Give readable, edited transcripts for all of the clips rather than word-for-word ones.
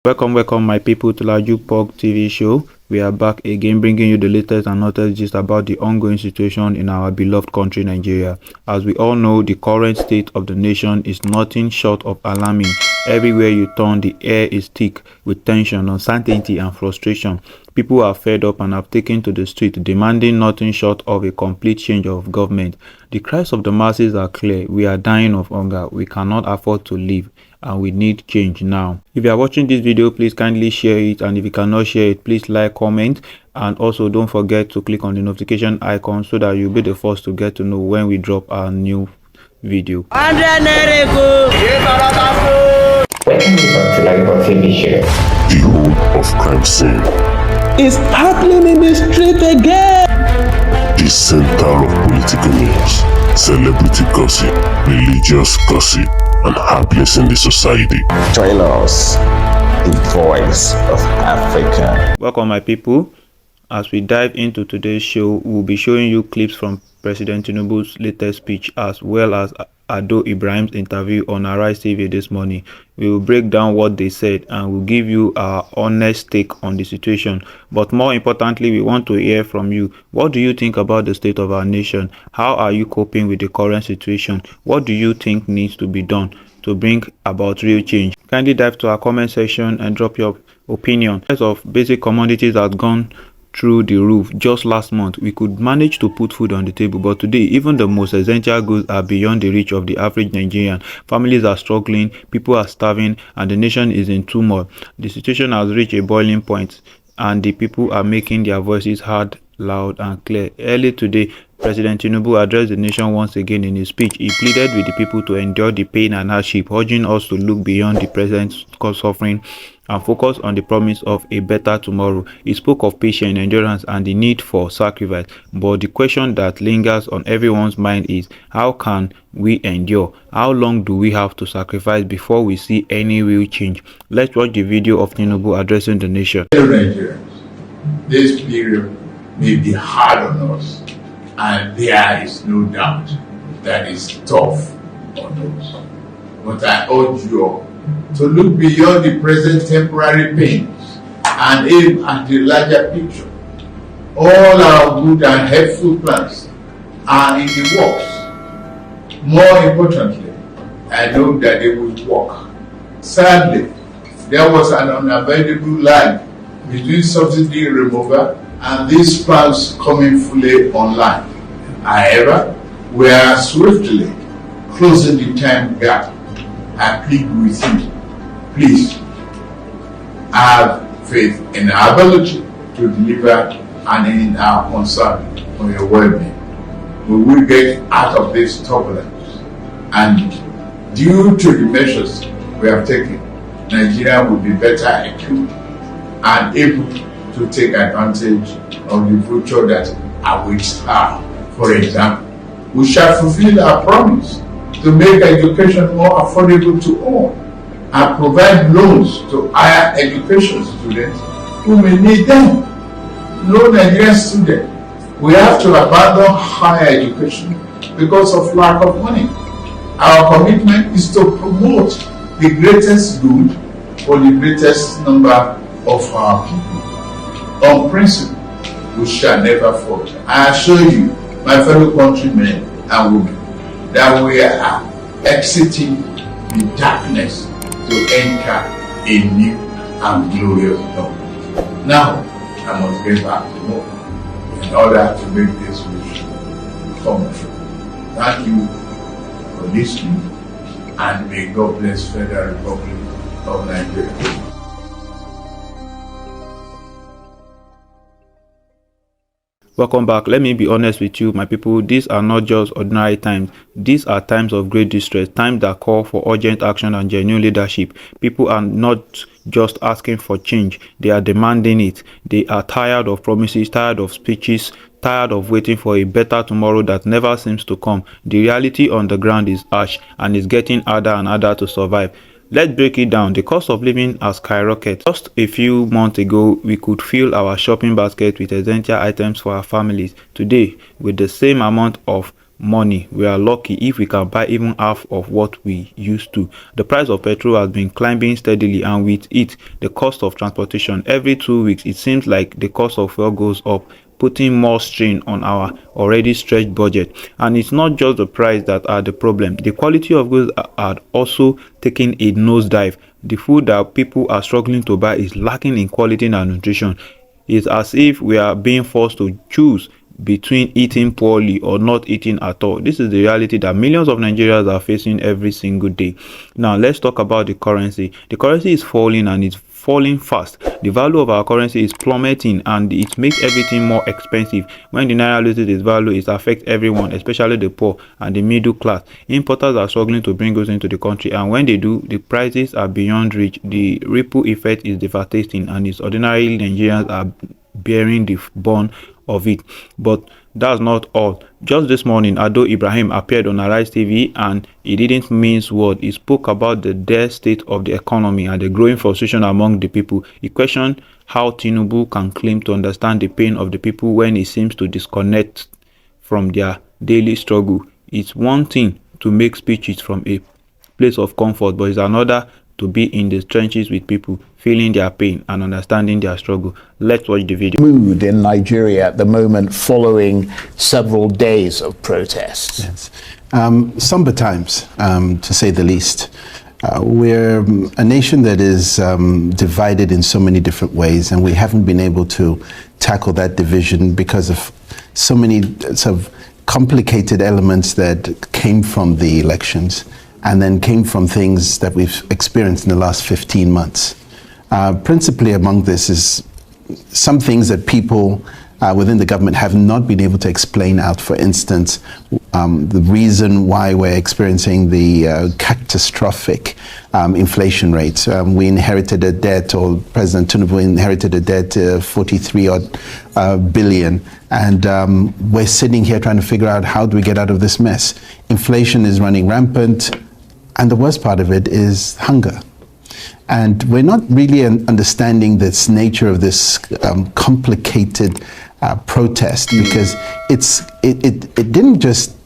Welcome my people to LAJUPOG TV show. We are back again bringing you the latest and hottest gist about the ongoing situation in our beloved country Nigeria. As we all know, the current state of the nation is nothing short of alarming. Everywhere you turn, the air is thick with tension, uncertainty and frustration. People are fed up and have taken to the street demanding nothing short of a complete change of government. The cries of the masses are clear. We are dying of hunger. We cannot afford to live, and we need change now. If you are watching this video, please kindly share it, and if you cannot share it, please like, comment, and also don't forget to click on the notification icon so that you'll be the first to get to know when we drop our new video. Welcome to LAJUPOG TV show. The whole of crime scene is happening in the street again. The center of political news, celebrity gossip, religious gossip, and happiness in the society. Join us, the voice of Africa. Welcome my people. As we dive into today's show, we'll be showing you clips from President Tinubu's latest speech as well as Ado Ibrahim's interview on Arise TV this morning. We will break down what they said and we'll give you our honest take on the situation. But more importantly, we want to hear from you. What do you think about the state of our nation? How are you coping with the current situation? What do you think needs to be done to bring about real change? Kindly dive to our comment section and drop your opinion. The price of basic commodities has gone through the roof. Just last month we could manage to put food on the table, but today even the most essential goods are beyond the reach of the average Nigerian. Families are struggling, people are starving, and the nation is in turmoil. The situation has reached a boiling point and the people are making their voices heard loud and clear. Early today, President Tinubu addressed the nation once again. In his speech, he pleaded with the people to endure the pain and hardship, urging us to look beyond the present suffering and focus on the promise of a better tomorrow. He spoke of patience, endurance, and the need for sacrifice. But the question that lingers on everyone's mind is, how can we endure? How long do we have to sacrifice before we see any real change? Let's watch the video of Tinubu addressing the nation. Nigerians, this period may be hard on us, and there is no doubt that it's tough on us. But I urge you all to look beyond the present temporary pains and aim at the larger picture. All our good and helpful plans are in the works. More importantly, I know that they will work. Sadly, there was an unavoidable lag between subsidy removal and these plans coming fully online. However, we are swiftly closing the time gap. I plead with you, please have faith in our ability to deliver and in our concern for your well-being. We will get out of this turbulence, and due to the measures we have taken, Nigeria will be better equipped and able to take advantage of the future that awaits her. For example, we shall fulfill our promise to make education more affordable to all and provide loans to higher education students who may need them. No Nigerian student will have to abandon higher education because of lack of money. Our commitment is to promote the greatest good for the greatest number of our people. On principle, we shall never falter. I assure you, my fellow countrymen and women, that we are exiting the darkness to enter a new and glorious dawn. Now, I must get back to work in order to make this wish come true. Thank you for listening, and may God bless Federal Republic of Nigeria. Welcome back. Let me be honest with you, my people. These are not just ordinary times. These are times of great distress, times that call for urgent action and genuine leadership. People are not just asking for change, they are demanding it. They are tired of promises, tired of speeches, tired of waiting for a better tomorrow that never seems to come. The reality on the ground is harsh and it's getting harder and harder to survive. Let's break it down. The cost of living has skyrocketed. Just a few months ago, we could fill our shopping basket with essential items for our families. Today, with the same amount of money. We are lucky if we can buy even half of what we used to. The price of petrol has been climbing steadily, and with it, the cost of transportation. Every 2 weeks, it seems like the cost of fuel goes up, putting more strain on our already stretched budget. And it's not just the price that are the problem. The quality of goods are also taking a nosedive. The food that people are struggling to buy is lacking in quality and nutrition. It's as if we are being forced to choose between eating poorly or not eating at all. This is the reality that millions of Nigerians are facing every single day. Now, let's talk about the currency. The currency is falling, and it's falling fast. The value of our currency is plummeting, and it makes everything more expensive. When the naira loses its value, it affects everyone, especially the poor and the middle class. Importers are struggling to bring goods into the country, and when they do, the prices are beyond reach. The ripple effect is devastating, and it's ordinary Nigerians are bearing the burn of it. But that's not all. Just this morning, Ado Ibrahim appeared on Arise TV, and he didn't mince words. He spoke about the dire state of the economy and the growing frustration among the people. He questioned how Tinubu can claim to understand the pain of the people when he seems to disconnect from their daily struggle. It's one thing to make speeches from a place of comfort, but it's another to be in the trenches with people, feeling their pain and understanding their struggle. Let's watch the video. Mood in Nigeria at the moment following several days of protests. Yes. Somber times, to say the least. We're a nation that is divided in so many different ways, and we haven't been able to tackle that division because of so many sort of complicated elements that came from the elections and then came from things that we've experienced in the last 15 months. Principally among this is some things that people within the government have not been able to explain out. For instance, the reason why we're experiencing the catastrophic inflation rates. We inherited a debt, or President Tinubu inherited a debt of 43 billion. And we're sitting here trying to figure out, how do we get out of this mess? Inflation is running rampant, and the worst part of it is hunger. And we're not really understanding this nature of this complicated protest, because it didn't just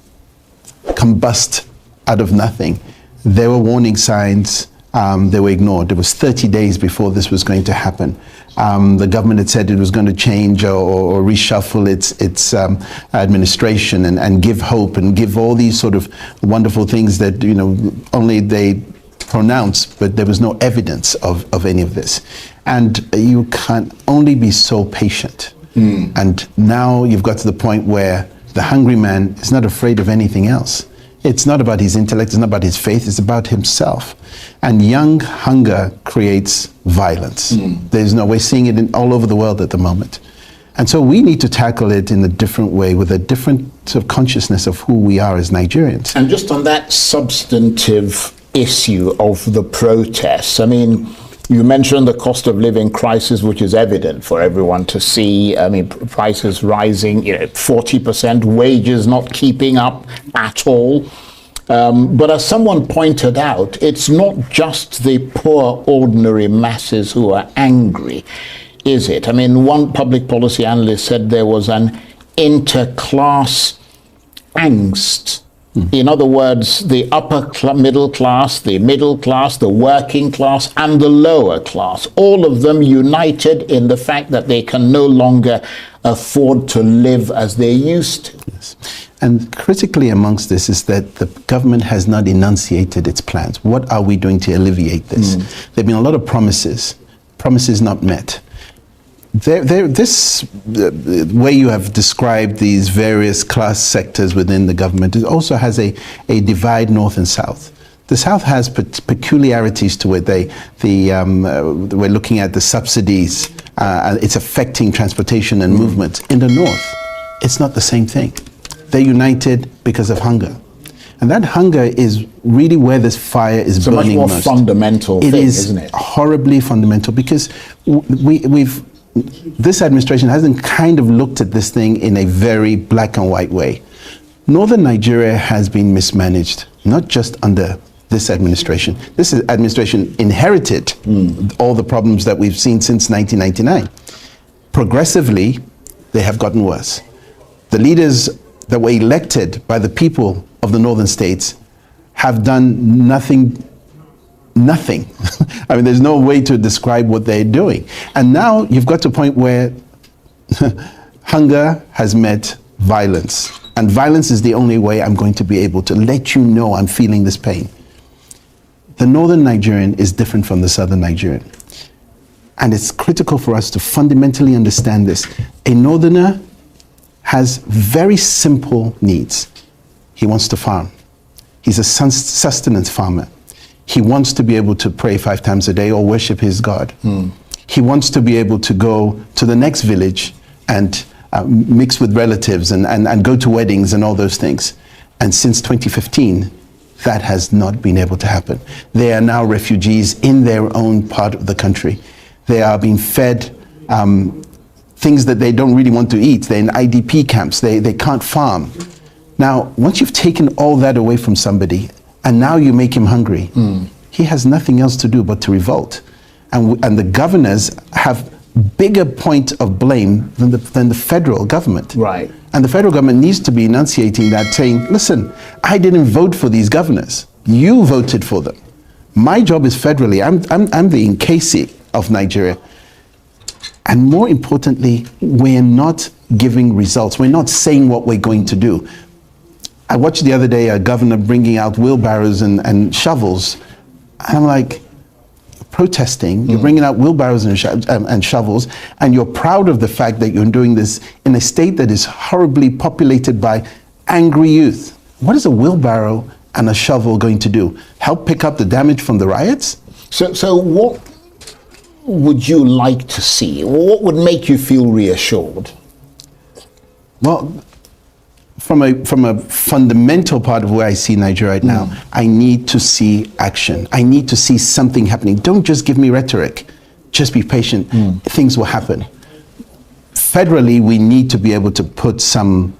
combust out of nothing. There were warning signs, they were ignored. It was 30 days before this was going to happen. The government had said it was going to change or reshuffle its administration and give hope and give all these sort of wonderful things that, you know, only they pronounced, but there was no evidence of any of this. And you can only be so patient. And now you've got to the point where the hungry man is not afraid of anything else. It's not about his intellect, it's not about his faith, it's about himself. And young hunger creates violence. We're seeing it all over the world at the moment. And so we need to tackle it in a different way, with a different sort of consciousness of who we are as Nigerians. And just on that substantive issue of the protests, I mean, you mentioned the cost of living crisis, which is evident for everyone to see. I mean, prices rising, 40%, wages not keeping up at all. But as someone pointed out, it's not just the poor, ordinary masses who are angry, is it? I mean, one public policy analyst said there was an interclass angst. In other words, the middle class, the working class, and the lower class, all of them united in the fact that they can no longer afford to live as they used to. Yes. And critically amongst this is that the government has not enunciated its plans. What are we doing to alleviate this? There have been a lot of promises not met. This way you have described these various class sectors within the government, it also has a divide north and south. The south has peculiarities to it. We're looking at the subsidies. It's affecting transportation and movement. In the north, it's not the same thing. They're united because of hunger. And that hunger is really where this fire is burning most. It's a much more fundamental thing, isn't it? It is horribly fundamental, because this administration hasn't kind of looked at this thing in a very black and white way. Northern Nigeria has been mismanaged, not just under this administration. This administration inherited all the problems that we've seen since 1999. Progressively, they have gotten worse. The leaders that were elected by the people of the northern states have done nothing. I mean, there's no way to describe what they're doing. And now you've got to a point where hunger has met violence. And violence is the only way I'm going to be able to let you know I'm feeling this pain. The northern Nigerian is different from the southern Nigerian. And it's critical for us to fundamentally understand this. A northerner has very simple needs. He wants to farm. He's a sustenance farmer. He wants to be able to pray 5 times a day or worship his God. He wants to be able to go to the next village and mix with relatives and go to weddings and all those things. And since 2015, that has not been able to happen. They are now refugees in their own part of the country. They are being fed things that they don't really want to eat. They're in IDP camps. They can't farm. Now, once you've taken all that away from somebody, and now you make him hungry, he has nothing else to do but to revolt. And the governors have bigger point of blame than the federal government. Right. And the federal government needs to be enunciating that, saying, listen, I didn't vote for these governors. You voted for them. My job is federally. I'm the Nkesi of Nigeria. And more importantly, we're not giving results. We're not saying what we're going to do. I watched the other day a governor bringing out wheelbarrows and shovels. And I'm like, protesting, you're bringing out wheelbarrows and shovels, and you're proud of the fact that you're doing this in a state that is horribly populated by angry youth. What is a wheelbarrow and a shovel going to do? Help pick up the damage from the riots? So what would you like to see? What would make you feel reassured? Well, from a fundamental part of where I see Nigeria right now, I need to see action. I need to see something happening. Don't just give me rhetoric. Just be patient. Things will happen. Federally, we need to be able to put some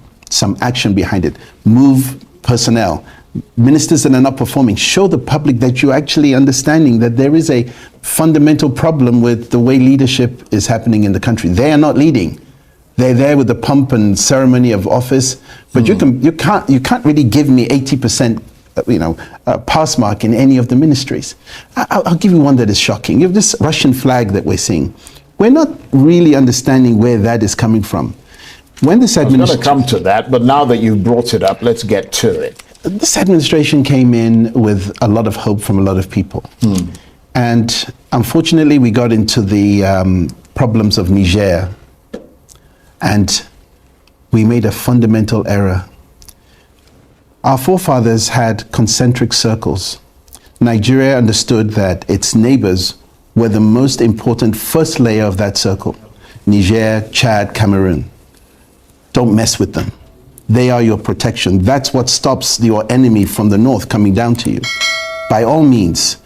action behind it. Move personnel. Ministers that are not performing, show the public that you're actually understanding that there is a fundamental problem with the way leadership is happening in the country. They are not leading. They're there with the pomp and ceremony of office, but you can't really give me 80% pass mark in any of the ministries. I'll give you one that is shocking. You have this Russian flag that we're seeing. We're not really understanding where that is coming from. When this I'm going to come to that, but now that you've brought it up, let's get to it. This administration came in with a lot of hope from a lot of people. And unfortunately, we got into the problems of Niger. And we made a fundamental error. Our forefathers had concentric circles. Nigeria understood that its neighbors were the most important first layer of that circle. Niger, Chad, Cameroon. Don't mess with them. They are your protection. That's what stops your enemy from the north coming down to you. By all means,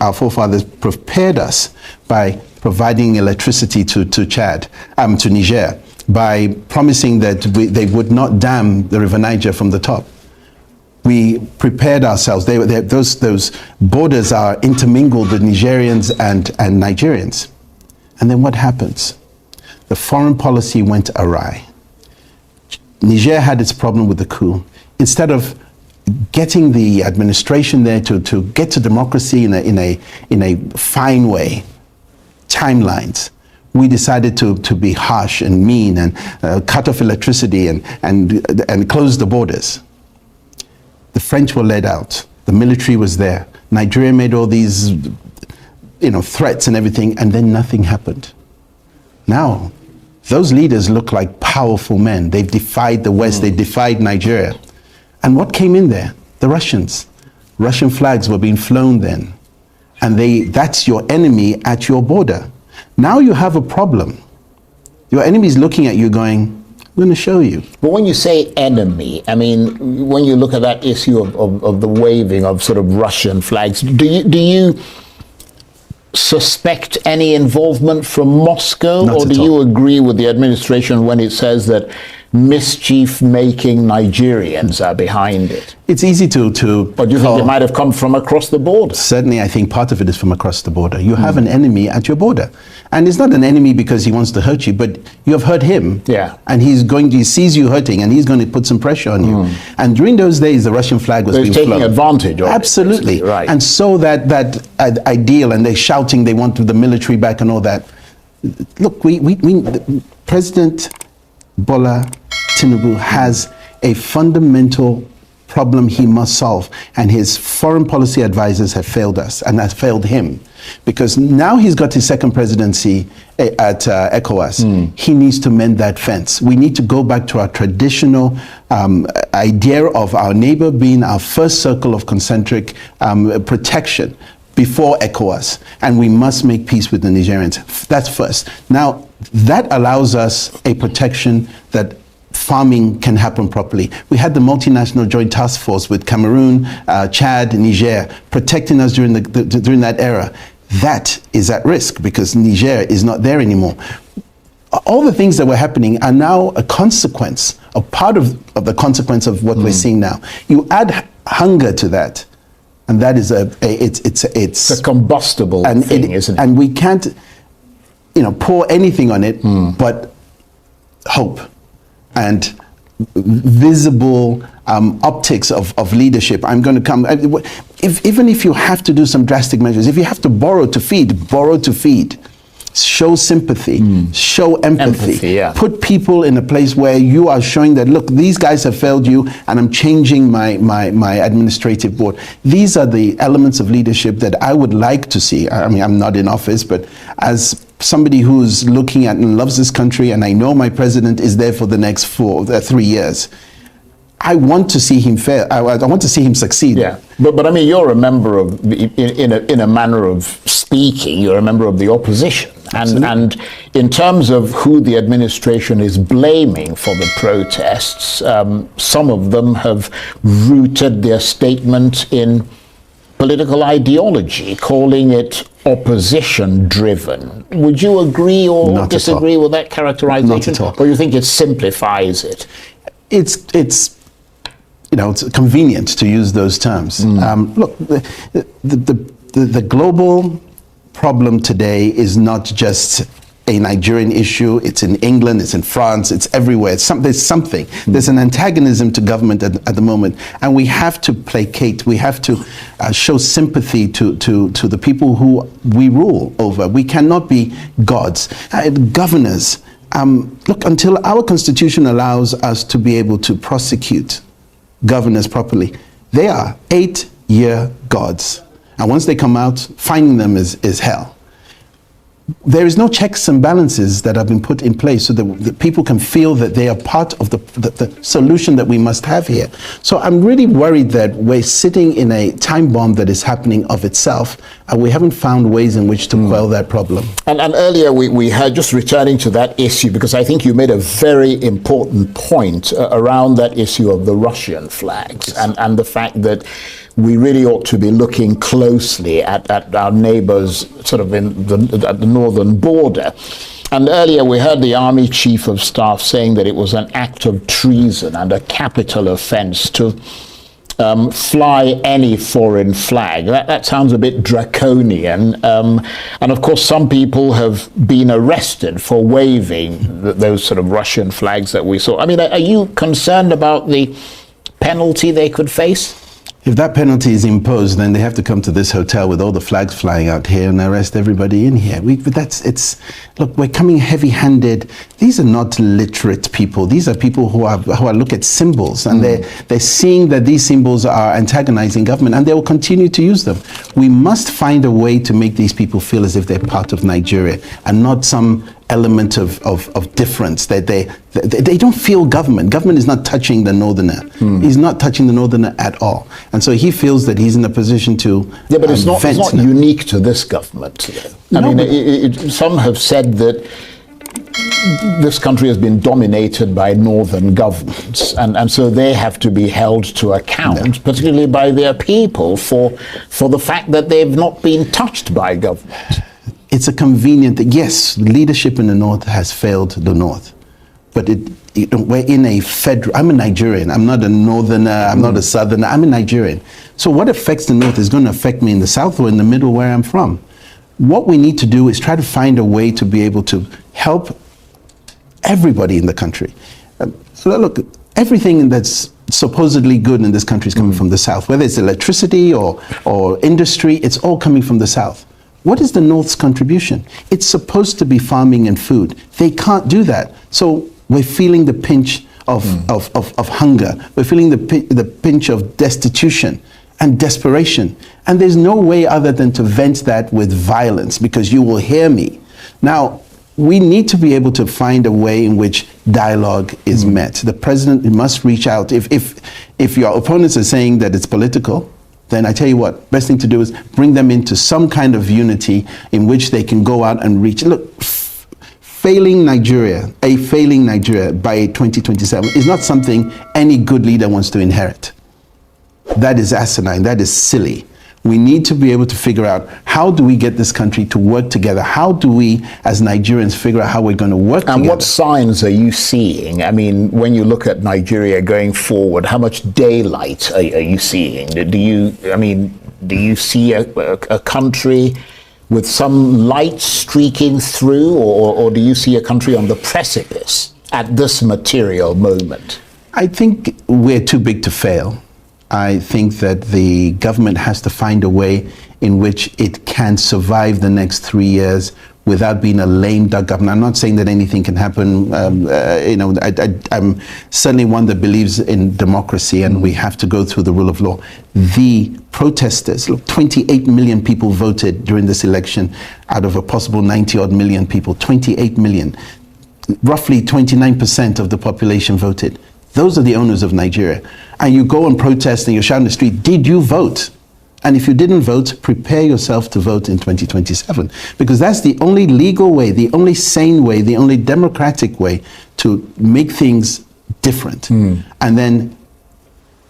our forefathers prepared us by providing electricity to Chad, to Niger, by promising that they would not dam the River Niger from the top. We prepared ourselves. Those borders are intermingled with Nigerians and Nigerians. And then what happens? The foreign policy went awry. Niger had its problem with the coup. Instead of getting the administration there to get to democracy in a fine way, timelines, we decided to be harsh and mean and cut off electricity and close the borders. The French were let out. The military was there. Nigeria made all these threats and everything, and then nothing happened. Now, those leaders look like powerful men. They've defied the West. They defied Nigeria. And what came in there? The Russians. Russian flags were being flown then. And that's your enemy at your border. Now you have a problem. Your enemy is looking at you going, I'm going to show you. But when you say enemy, I mean, when you look at that issue of the waving of sort of Russian flags, do you suspect any involvement from Moscow? Not or do you agree with the administration when it says that mischief-making Nigerians are behind it? It's easy to But do you think it might have come from across the border? Certainly, I think part of it is from across the border. You have an enemy at your border. And it's not an enemy because he wants to hurt you, but you have hurt him. Yeah. And he sees you hurting, and he's going to put some pressure on you. And during those days, the Russian flag was being taking flown. advantage of Absolutely. it. Right. And so that ideal, and they're shouting they want the military back and all that. Look, President Bola Tinubu has a fundamental problem he must solve, and his foreign policy advisors have failed us and have failed him, because now he's got his second presidency at ECOWAS. He needs to mend that fence. We need to go back to our traditional idea of our neighbor being our first circle of concentric protection before ECOWAS, and we must make peace with the Nigerians. That's first. Now, that allows us a protection that farming can happen properly. We had the multinational joint task force with Cameroon, Chad, Niger, protecting us during that era. That is at risk because Niger is not there anymore. All the things that were happening are now a consequence, a part of the consequence of what we're seeing now. You add hunger to that, and that is it's a combustible thing, isn't it? And we can't, pour anything on it, but hope and visible optics of leadership. I'm going to come. Even if you have to do some drastic measures, if you have to borrow to feed. Show sympathy, show empathy. Put people in a place where you are showing that, look, these guys have failed you, and I'm changing my administrative board. These are the elements of leadership that I would like to see. I mean, I'm not in office, but as somebody who's looking at and loves this country, and I know my president is there for the next 3 years, I want to see him fail. I want to see him succeed. Yeah, but I mean, you're a member of, in a manner of speaking, you're a member of the opposition, and in terms of who the administration is blaming for the protests, some of them have rooted their statement in political ideology, calling it opposition-driven. Would you agree or disagree with that characterization? Not at all. Or you think it simplifies it? It's convenient to use those terms. Look, the global problem today is not just a Nigerian issue. It's in England, it's in France, it's everywhere. There's something. There's an antagonism to government at the moment, and we have to placate. We have to show sympathy to the people who we rule over. We cannot be gods, governors. Look, until our constitution allows us to be able to prosecute governors properly, they are 8-year gods. And once they come out, finding them is hell. There is no checks and balances that have been put in place so that people can feel that they are part of the solution that we must have here. So I'm really worried that we're sitting in a time bomb that is happening of itself, and we haven't found ways in which to quell that problem. And earlier we heard, just returning to that issue, because I think you made a very important point around that issue of the Russian flags, and the fact that we really ought to be looking closely at our neighbors sort of at the northern border. And earlier we heard the Army Chief of Staff saying that it was an act of treason and a capital offense to fly any foreign flag. That sounds a bit draconian. And of course, some people have been arrested for waving those sort of Russian flags that we saw. I mean, are you concerned about the penalty they could face? If that penalty is imposed, then they have to come to this hotel with all the flags flying out here and arrest everybody in here. Look, we're coming heavy-handed. These are not literate people. These are people who look at symbols, and they're seeing that these symbols are antagonizing government, and they will continue to use them. We must find a way to make these people feel as if they're part of Nigeria and not some element of difference, that they don't feel government. Government is not touching the northerner. He's not touching the northerner at all. And so he feels that he's in a position to but it's not unique to this government. Some have said that this country has been dominated by northern governments, and so they have to be held to account, particularly by their people, for the fact that they've not been touched by government. It's a convenient thing. Yes, leadership in the North has failed the North, but we're in a federal. I'm a Nigerian. I'm not a northerner. I'm not a southerner. I'm a Nigerian. So what affects the North is going to affect me in the South or in the middle where I'm from. What we need to do is try to find a way to be able to help everybody in the country. So look, everything that's supposedly good in this country is coming from the South, whether it's electricity or industry, it's all coming from the South. What is the North's contribution? It's supposed to be farming and food. They can't do that. So we're feeling the pinch of hunger. We're feeling the pinch of destitution and desperation. And there's no way other than to vent that with violence, because you will hear me. Now, we need to be able to find a way in which dialogue is met. The president must reach out. If your opponents are saying that it's political, then I tell you what, best thing to do is bring them into some kind of unity in which they can go out and reach. Look, failing Nigeria by 2027 is not something any good leader wants to inherit. That is asinine, that is silly. We need to be able to figure out, how do we get this country to work together? How do we, as Nigerians, figure out how we're going to work together? And what signs are you seeing? I mean, when you look at Nigeria going forward, how much daylight are you seeing? Do you see a country with some light streaking through, or do you see a country on the precipice at this material moment? I think we're too big to fail. I think that the government has to find a way in which it can survive the next 3 years without being a lame duck government. I'm not saying that anything can happen. I'm certainly one that believes in democracy, and we have to go through the rule of law. The protesters, look, 28 million people voted during this election out of a possible 90-odd million people. 28 million. Roughly 29% of the population voted. Those are the owners of Nigeria. And you go and protest and you shout in the street, did you vote? And if you didn't vote, prepare yourself to vote in 2027. Because that's the only legal way, the only sane way, the only democratic way to make things different. And then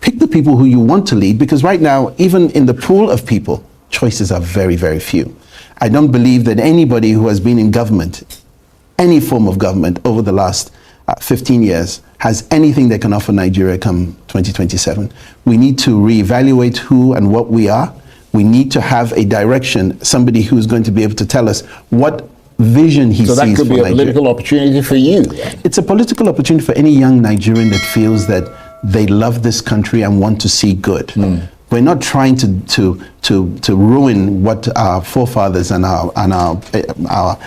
pick the people who you want to lead, because right now, even in the pool of people, choices are very, very few. I don't believe that anybody who has been in government, any form of government over the last 15 years, has anything that can offer Nigeria come 2027. We need to reevaluate who and what we are. We need to have a direction, somebody who's going to be able to tell us what vision he sees for Nigeria. So that could be a political opportunity for you. It's a political opportunity for any young Nigerian that feels that they love this country and want to see good. We're not trying to ruin what our forefathers and our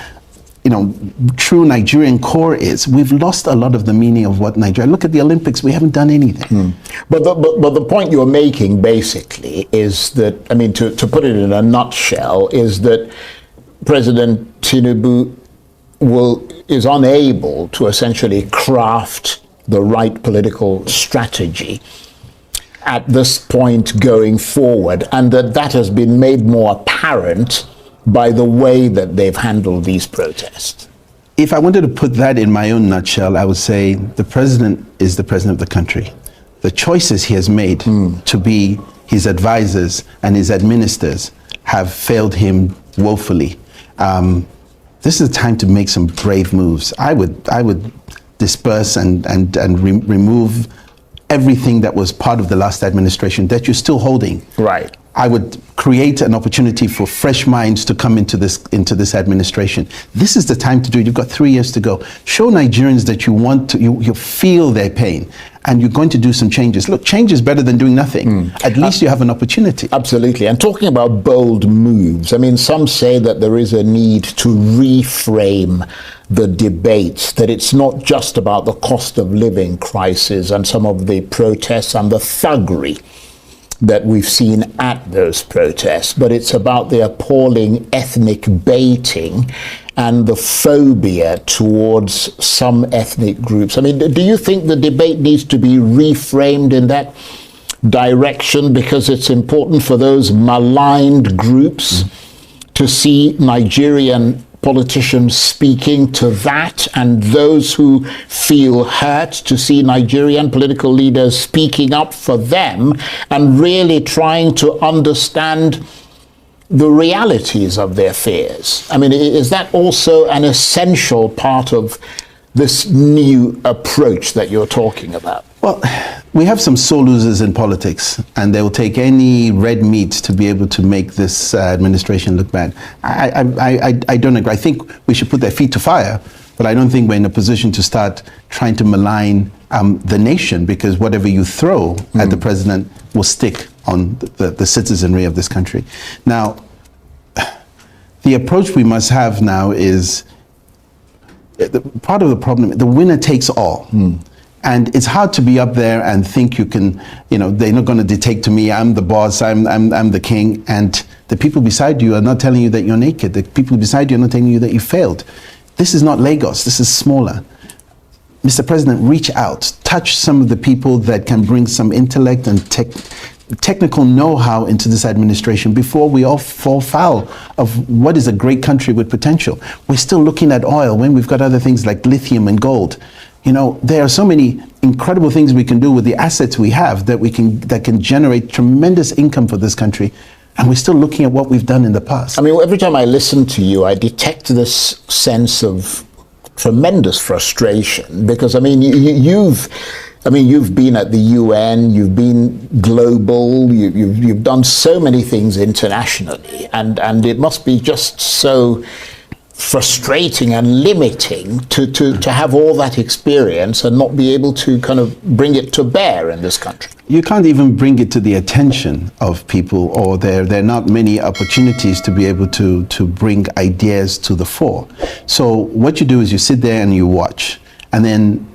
true Nigerian core is. We've lost a lot of the meaning of what Nigeria. Look at the Olympics, we haven't done anything. But the point you're making basically is that, I mean, to put it in a nutshell, is that President Tinubu is unable to essentially craft the right political strategy at this point going forward, and that has been made more apparent by the way that they've handled these protests. If I wanted to put that in my own nutshell, I would say the president is the president of the country. The choices he has made to be his advisors and his administrators have failed him woefully. This is a time to make some brave moves. I would disperse and remove everything that was part of the last administration that you're still holding. Right. I would create an opportunity for fresh minds to come into this administration. This is the time to do it. You've got 3 years to go. Show Nigerians that you feel their pain, and you're going to do some changes. Look, change is better than doing nothing. At least you have an opportunity. Absolutely. And talking about bold moves, I mean, some say that there is a need to reframe the debate, that it's not just about the cost of living crisis and some of the protests and the thuggery that we've seen at those protests, but it's about the appalling ethnic baiting and the phobia towards some ethnic groups. I mean, do you think the debate needs to be reframed in that direction, because it's important for those maligned groups to see Nigerian politicians speaking to that, and those who feel hurt to see Nigerian political leaders speaking up for them and really trying to understand the realities of their fears? I mean, is that also an essential part of this new approach that you're talking about? Well, we have some sore losers in politics, and they will take any red meat to be able to make this administration look bad. I don't agree. I think we should put their feet to fire, but I don't think we're in a position to start trying to malign the nation, because whatever you throw at the president will stick on the citizenry of this country. Now, the approach we must have now is, part of the problem, the winner takes all. And it's hard to be up there and think you can, they're not going to dictate to me, I'm the boss, I'm the king, and the people beside you are not telling you that you're naked. The people beside you are not telling you that you failed. This is not Lagos, this is smaller. Mr. President, reach out, touch some of the people that can bring some intellect and technical know-how into this administration before we all fall foul of what is a great country with potential. We're still looking at oil when we've got other things like lithium and gold. There are so many incredible things we can do with the assets we have that can generate tremendous income for this country. And we're still looking at what we've done in the past. I mean, every time I listen to you, I detect this sense of tremendous frustration, because you've been at the UN, you've been global, you've done so many things internationally, and it must be just so frustrating and limiting to have all that experience and not be able to kind of bring it to bear in this country. You can't even bring it to the attention of people, or there are not many opportunities to be able to bring ideas to the fore. So what you do is you sit there and you watch, and then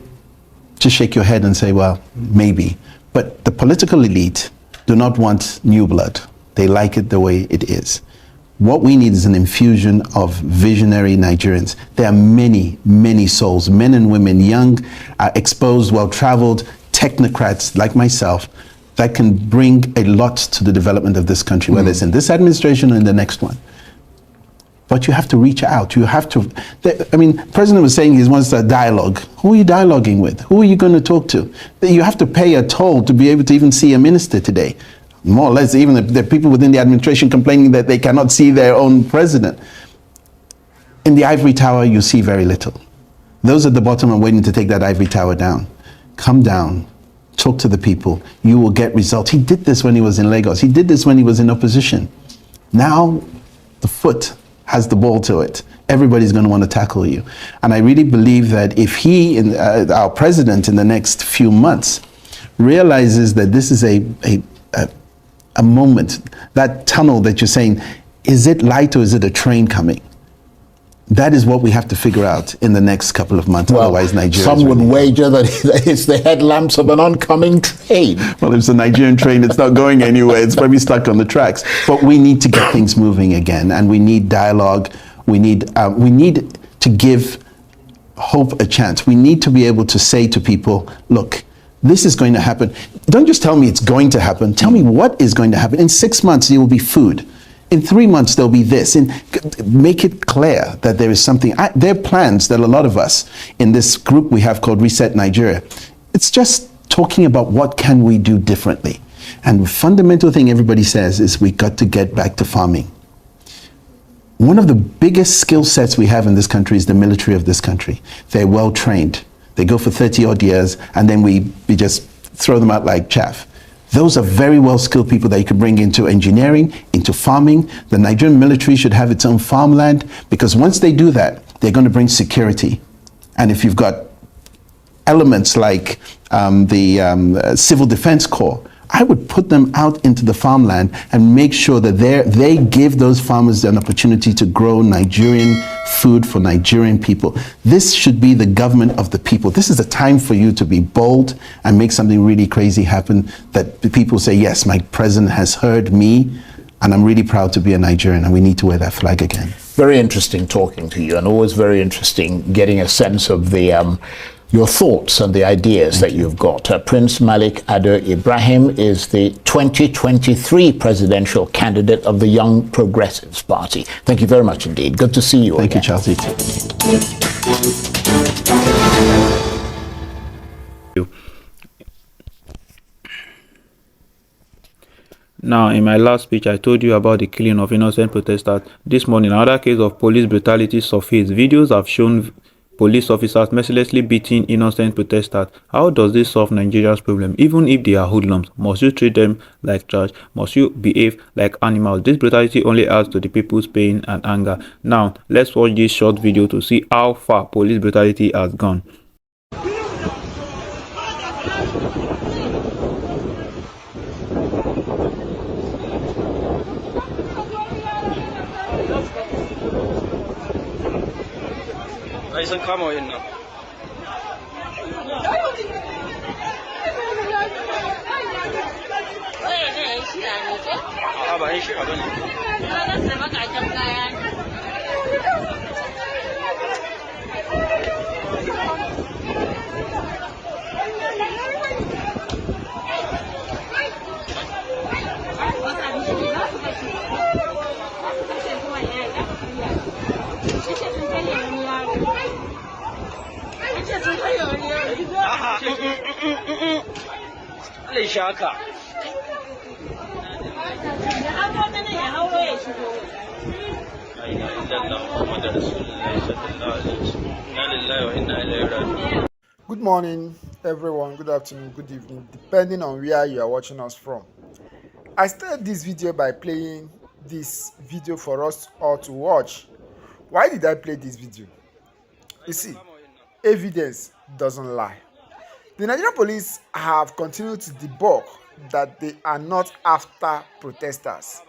just shake your head and say, well, maybe. But the political elite do not want new blood. They like it the way it is. What we need is an infusion of visionary Nigerians. There are many, many souls, men and women, young, exposed, well-traveled, technocrats like myself, that can bring a lot to the development of this country, whether it's in this administration or in the next one. But you have to reach out. You have to, the President was saying he wants a dialogue. Who are you dialoguing with? Who are you going to talk to? You have to pay a toll to be able to even see a minister today. More or less, even the people within the administration complaining that they cannot see their own president. In the ivory tower, you see very little. Those at the bottom are waiting to take that ivory tower down. Come down, talk to the people. You will get results. He did this when he was in Lagos. He did this when he was in opposition. Now, the foot has the ball to it. Everybody's going to want to tackle you. And I really believe that if our president in the next few months realizes that this is a moment, that tunnel that you're saying, is it light or is it a train coming? That is what we have to figure out in the next couple of months. Well, otherwise, Nigeria. Some would wager that it's the headlamps of an oncoming train. Well, if it's a Nigerian train, it's not going anywhere. It's probably stuck on the tracks. But we need to get things moving again, and we need dialogue. We need to give hope a chance. We need to be able to say to people, look, this is going to happen. Don't just tell me it's going to happen. Tell me what is going to happen. In 6 months, there will be food. In 3 months, there'll be this. And make it clear that there is something. There are plans that a lot of us in this group we have called Reset Nigeria. It's just talking about what can we do differently. And the fundamental thing everybody says is we got to get back to farming. One of the biggest skill sets we have in this country is the military of this country. They're well trained. They go for 30 odd years, and then we just throw them out like chaff. Those are very well skilled people that you could bring into engineering, into farming. The Nigerian military should have its own farmland, because once they do that, they're going to bring security. And if you've got elements like the Civil Defense Corps, I would put them out into the farmland and make sure that they give those farmers an opportunity to grow Nigerian food for Nigerian people. This should be the government of the people. This is a time for you to be bold and make something really crazy happen, that the people say, yes, my president has heard me, and I'm really proud to be a Nigerian, and we need to wear that flag again. Very interesting talking to you, and always very interesting getting a sense of the your thoughts and the ideas that you've got. Prince Malik Ado Ibrahim is the 2023 presidential candidate of the Young Progressives Party. Thank you very much indeed. Good to see you again. Thank you, Charles. Now, in my last speech, I told you about the killing of innocent protesters. This morning, another case of police brutality surfaced. Videos have shown police officers mercilessly beating innocent protesters. How does this solve Nigeria's problem? Even if they are hoodlums, must you treat them like trash? Must you behave like animals? This brutality only adds to the people's pain and anger. Now, let's watch this short video to see how far police brutality has gone. Ai sun kama wayannan. A'a ba shi ba ne. Allah shi haka. Good morning, everyone. Good afternoon, good evening, depending on where you are watching us from. I started this video by playing this video for us all to watch. Why did I play this video? You see, evidence doesn't lie. The Nigerian police have continued to debunk that they are not after protesters,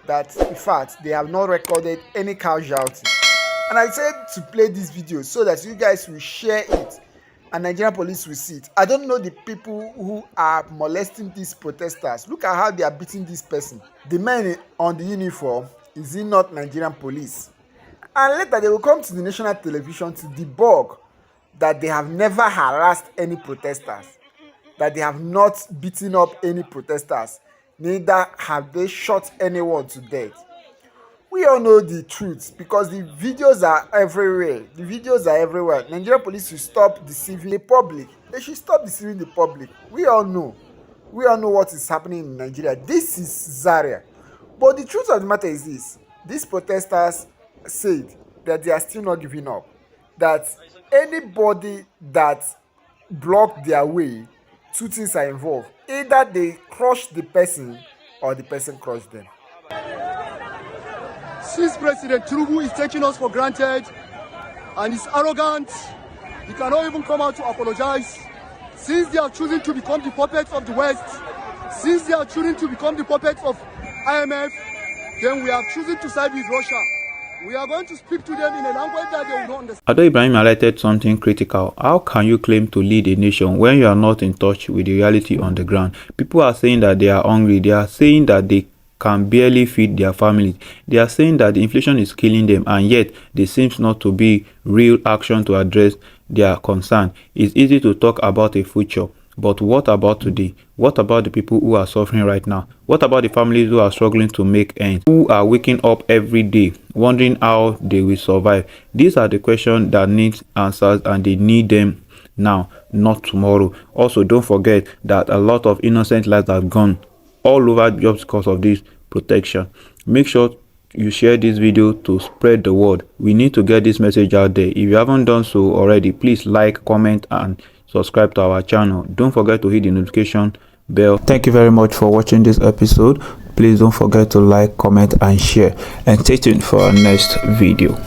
that in fact they have not recorded any casualty. And I said to play this video so that you guys will share it and Nigerian police will see it. I don't know the people who are molesting these protesters. Look at how they are beating this person. The man on the uniform, is he not Nigerian police? And later they will come to the national television to debug that they have never harassed any protesters, that they have not beaten up any protesters, neither have they shot anyone to death. We all know the truth because the videos are everywhere. The videos are everywhere. Nigerian police should stop deceiving the public. They should stop deceiving the public. We all know. We all know what is happening in Nigeria. This is Zaria. But the truth of the matter is this. These protesters said that they are still not giving up. That anybody that blocked their way, two things are involved. Either they crush the person or the person crushed them. Since President TINUBU is taking us for granted and is arrogant, he cannot even come out to apologize. Since they are choosing to become the puppets of the West, since they are choosing to become the puppets of IMF, then we are choosing to side with Russia. We are going to speak to them in a language that they will not understand. Ado Ibrahim highlighted something critical. How can you claim to lead a nation when you are not in touch with the reality on the ground? People are saying that they are hungry. They are saying that they can barely feed their families. They are saying that the inflation is killing them, and yet there seems not to be real action to address their concern. It's easy to talk about a future, but what about today? What about the people who are suffering right now? What about the families who are struggling to make ends, who are waking up every day wondering how they will survive? These are the questions that need answers, and they need them now, not tomorrow. Also, don't forget that a lot of innocent lives have gone all over just because of this protection. Make sure you share this video to spread the word. We need to get this message out there. If you haven't done so already, please like, comment and subscribe to our channel. Don't forget to hit the notification bell. Thank you very much for watching this episode. Please don't forget to like, comment and share, and stay tuned for our next video.